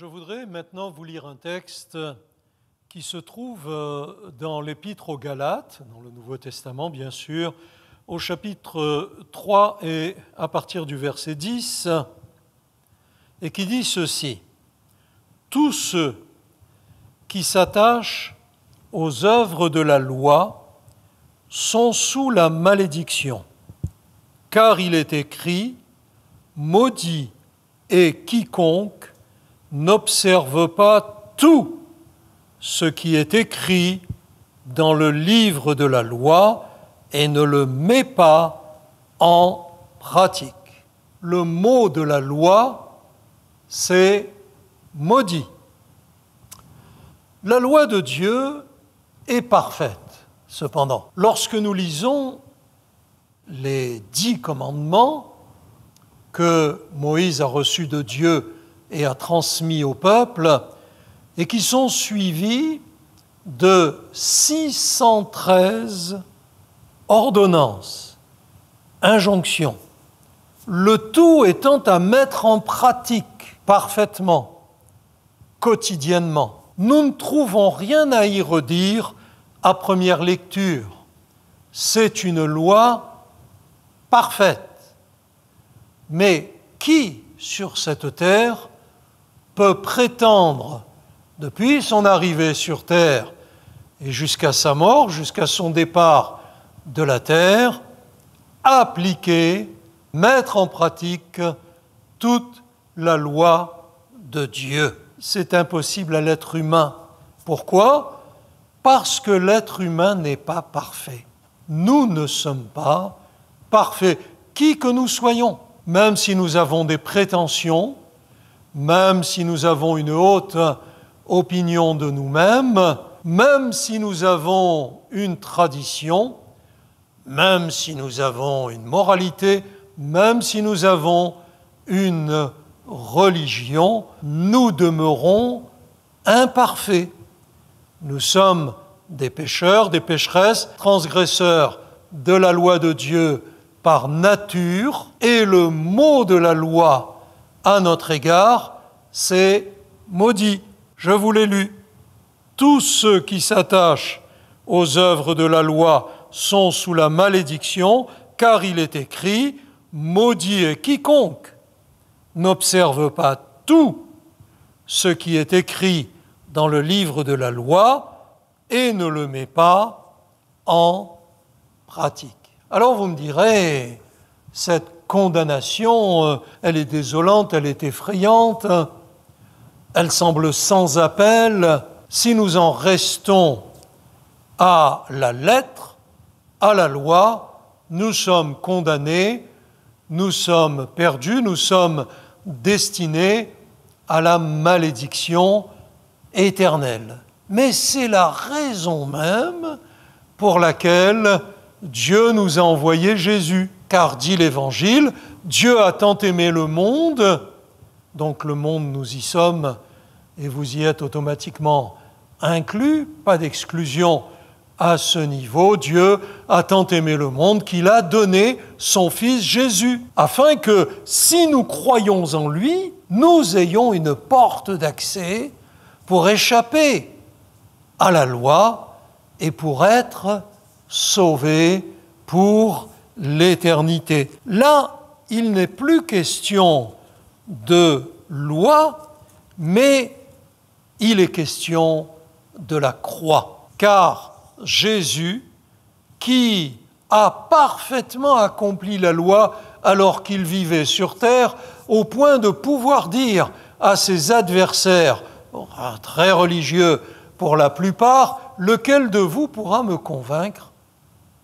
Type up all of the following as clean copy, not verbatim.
Je voudrais maintenant vous lire un texte qui se trouve dans l'Épître aux Galates, dans le Nouveau Testament bien sûr, au chapitre 3 et à partir du verset 10, et qui dit ceci: « Tous ceux qui s'attachent aux œuvres de la loi sont sous la malédiction, car il est écrit: maudit est quiconque n'observe pas tout ce qui est écrit dans le livre de la loi et ne le met pas en pratique. » Le mot de la loi, c'est maudit. La loi de Dieu est parfaite, cependant. Lorsque nous lisons les 10 commandements que Moïse a reçus de Dieu et a transmis au peuple, et qui sont suivis de 613 ordonnances, injonctions, le tout étant à mettre en pratique parfaitement, quotidiennement. Nous ne trouvons rien à y redire à première lecture. C'est une loi parfaite. Mais qui, sur cette terre, peut prétendre, depuis son arrivée sur terre et jusqu'à sa mort, jusqu'à son départ de la terre, appliquer, mettre en pratique toute la loi de Dieu? C'est impossible à l'être humain. Pourquoi ? Parce que l'être humain n'est pas parfait. Nous ne sommes pas parfaits, qui que nous soyons, même si nous avons des prétentions, même si nous avons une haute opinion de nous-mêmes, même si nous avons une tradition, même si nous avons une moralité, même si nous avons une religion, nous demeurons imparfaits. Nous sommes des pécheurs, des pécheresses, transgresseurs de la loi de Dieu par nature, et le mot de la loi à notre égard, c'est maudit. Je vous l'ai lu. Tous ceux qui s'attachent aux œuvres de la loi sont sous la malédiction, car il est écrit: maudit est quiconque n'observe pas tout ce qui est écrit dans le livre de la loi et ne le met pas en pratique. Alors vous me direz, cette condamnation, elle est désolante, elle est effrayante, elle semble sans appel. Si nous en restons à la lettre, à la loi, nous sommes condamnés, nous sommes perdus, nous sommes destinés à la malédiction éternelle. Mais c'est la raison même pour laquelle Dieu nous a envoyé Jésus. Car, dit l'Évangile, Dieu a tant aimé le monde, donc le monde, nous y sommes, et vous y êtes automatiquement inclus, pas d'exclusion à ce niveau. Dieu a tant aimé le monde qu'il a donné son Fils Jésus, afin que, si nous croyons en lui, nous ayons une porte d'accès pour échapper à la loi et pour être sauvés pour l'éternité. Là, il n'est plus question de loi, mais il est question de la croix. Car Jésus, qui a parfaitement accompli la loi alors qu'il vivait sur terre, au point de pouvoir dire à ses adversaires, très religieux pour la plupart, lequel de vous pourra me convaincre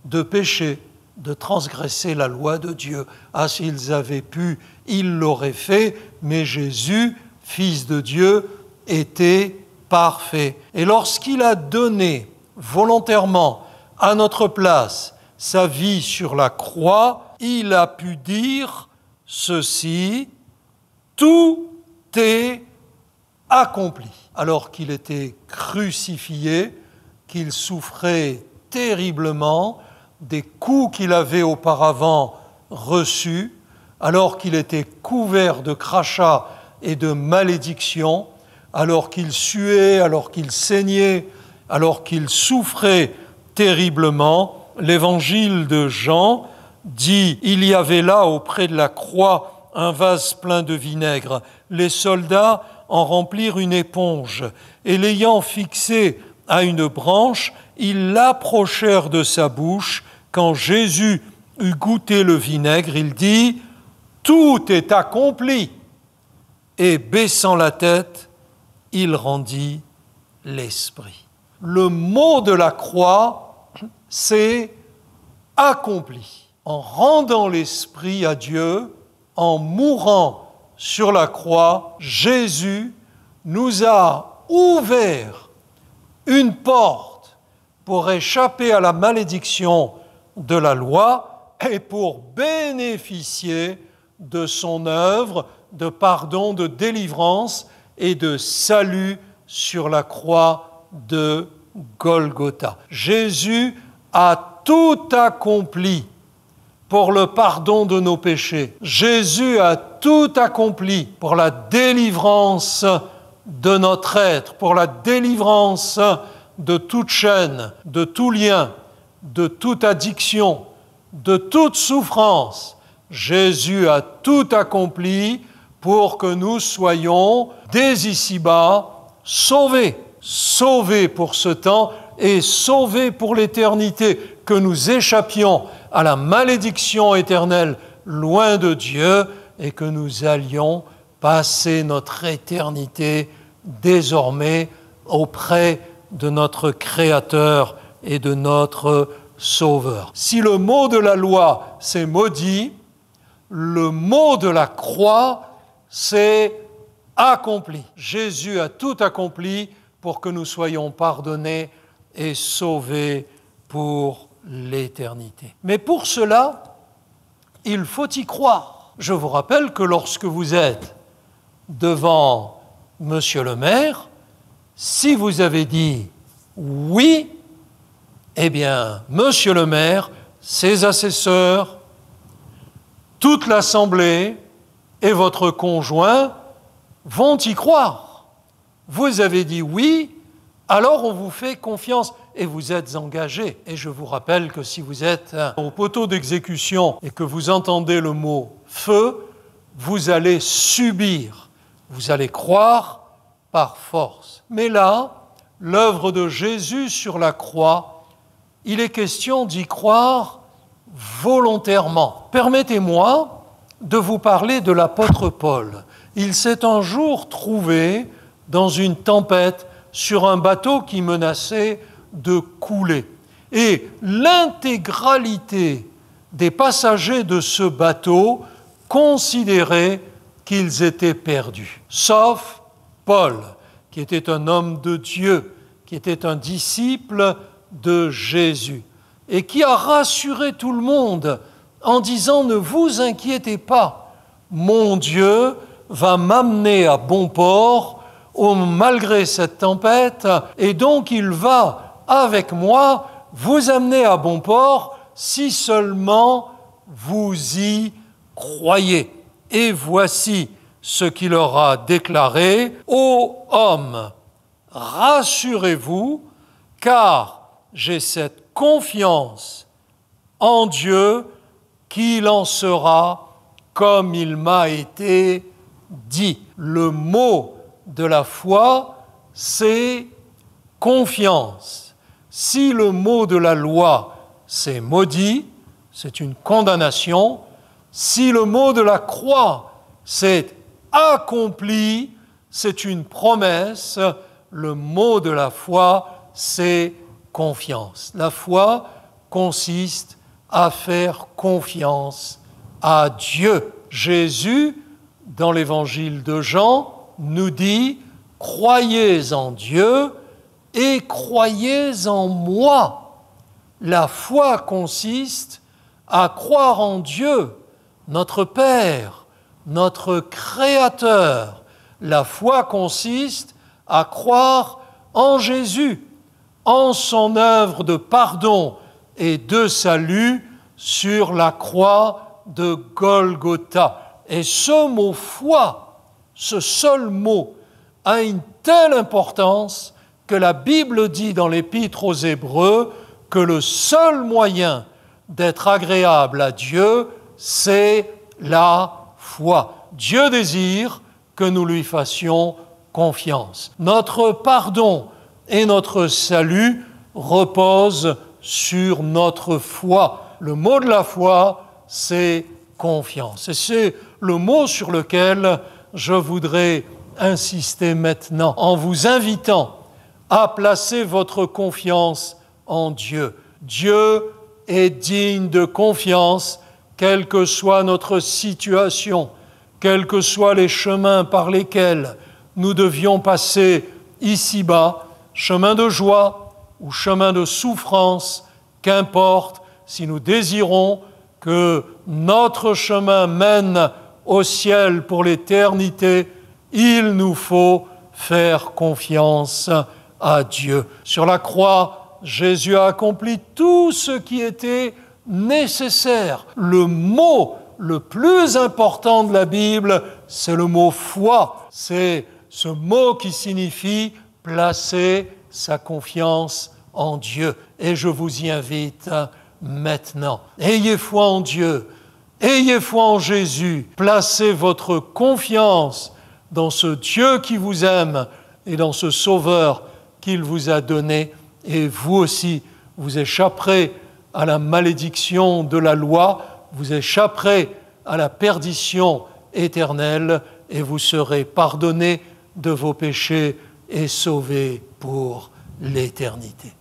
de pécher, de transgresser la loi de Dieu? Ah, s'ils avaient pu, ils l'auraient fait, mais Jésus, Fils de Dieu, était parfait. Et lorsqu'il a donné volontairement à notre place sa vie sur la croix, il a pu dire ceci: tout est accompli. Alors qu'il était crucifié, qu'il souffrait terriblement des coups qu'il avait auparavant reçus, alors qu'il était couvert de crachats et de malédictions, alors qu'il suait, alors qu'il saignait, alors qu'il souffrait terriblement. L'évangile de Jean dit « Il y avait là, auprès de la croix, un vase plein de vinaigre. Les soldats en remplirent une éponge, et l'ayant fixé à une branche, ils l'approchèrent de sa bouche. Quand Jésus eut goûté le vinaigre, il dit « Tout est accompli !» Et baissant la tête, il rendit l'esprit. Le mot de la croix, c'est « accompli ». En rendant l'esprit à Dieu, en mourant sur la croix, Jésus nous a ouvert une porte pour échapper à la malédiction de la loi et pour bénéficier de son œuvre de pardon, de délivrance et de salut sur la croix de Golgotha. Jésus a tout accompli pour le pardon de nos péchés. Jésus a tout accompli pour la délivrance de notre être, pour la délivrance de toute chaîne, de tout lien, de toute addiction, de toute souffrance. Jésus a tout accompli pour que nous soyons, dès ici-bas, sauvés. Sauvés pour ce temps et sauvés pour l'éternité, que nous échappions à la malédiction éternelle loin de Dieu et que nous allions passer notre éternité désormais auprès de notre Créateur et de notre Sauveur. Si le mot de la loi, c'est maudit, le mot de la croix, c'est accompli. Jésus a tout accompli pour que nous soyons pardonnés et sauvés pour l'éternité. Mais pour cela, il faut y croire. Je vous rappelle que lorsque vous êtes devant Monsieur le maire, si vous avez dit oui, eh bien, Monsieur le maire, ses assesseurs, toute l'Assemblée et votre conjoint vont y croire. Vous avez dit oui, alors on vous fait confiance et vous êtes engagé. Et je vous rappelle que si vous êtes au poteau d'exécution et que vous entendez le mot « feu », vous allez subir, vous allez croire par force. Mais là, l'œuvre de Jésus sur la croix, il est question d'y croire volontairement. Permettez-moi de vous parler de l'apôtre Paul. Il s'est un jour trouvé dans une tempête sur un bateau qui menaçait de couler. Et l'intégralité des passagers de ce bateau considéraient qu'ils étaient perdus, sauf Paul, qui était un homme de Dieu, qui était un disciple de Jésus, et qui a rassuré tout le monde en disant « Ne vous inquiétez pas, mon Dieu va m'amener à bon port malgré cette tempête, et donc il va, avec moi, vous amener à bon port si seulement vous y croyez. » Et voici ce qu'il leur a déclaré : « Ô hommes, rassurez-vous, car j'ai cette confiance en Dieu qu'il en sera comme il m'a été dit. » Le mot de la foi, c'est confiance. Si le mot de la loi, c'est maudit, c'est une condamnation. Si le mot de la croix, c'est accompli, c'est une promesse. Le mot de la foi, c'est confiance. La foi consiste à faire confiance à Dieu. Jésus, dans l'évangile de Jean, nous dit « Croyez en Dieu et croyez en moi ». La foi consiste à croire en Dieu, notre Père, notre Créateur. La foi consiste à croire en Jésus, en son œuvre de pardon et de salut sur la croix de Golgotha. Et ce mot « foi », ce seul mot, a une telle importance que la Bible dit dans l'Épître aux Hébreux que le seul moyen d'être agréable à Dieu, c'est la foi. Dieu désire que nous lui fassions confiance. Notre pardon et notre salut reposent sur notre foi. Le mot de la foi, c'est confiance. Et c'est le mot sur lequel je voudrais insister maintenant, en vous invitant à placer votre confiance en Dieu. Dieu est digne de confiance, quelle que soit notre situation, quels que soient les chemins par lesquels nous devions passer ici-bas, chemin de joie ou chemin de souffrance, qu'importe, si nous désirons que notre chemin mène au ciel pour l'éternité, il nous faut faire confiance à Dieu. Sur la croix, Jésus a accompli tout ce qui était nécessaire. Le mot le plus important de la Bible, c'est le mot foi. C'est ce mot qui signifie placer sa confiance en Dieu. Et je vous y invite maintenant. Ayez foi en Dieu, ayez foi en Jésus. Placez votre confiance dans ce Dieu qui vous aime et dans ce Sauveur qu'il vous a donné. Et vous aussi, vous échapperez à la malédiction de la loi, vous échapperez à la perdition éternelle et vous serez pardonnés de vos péchés et sauvés pour l'éternité.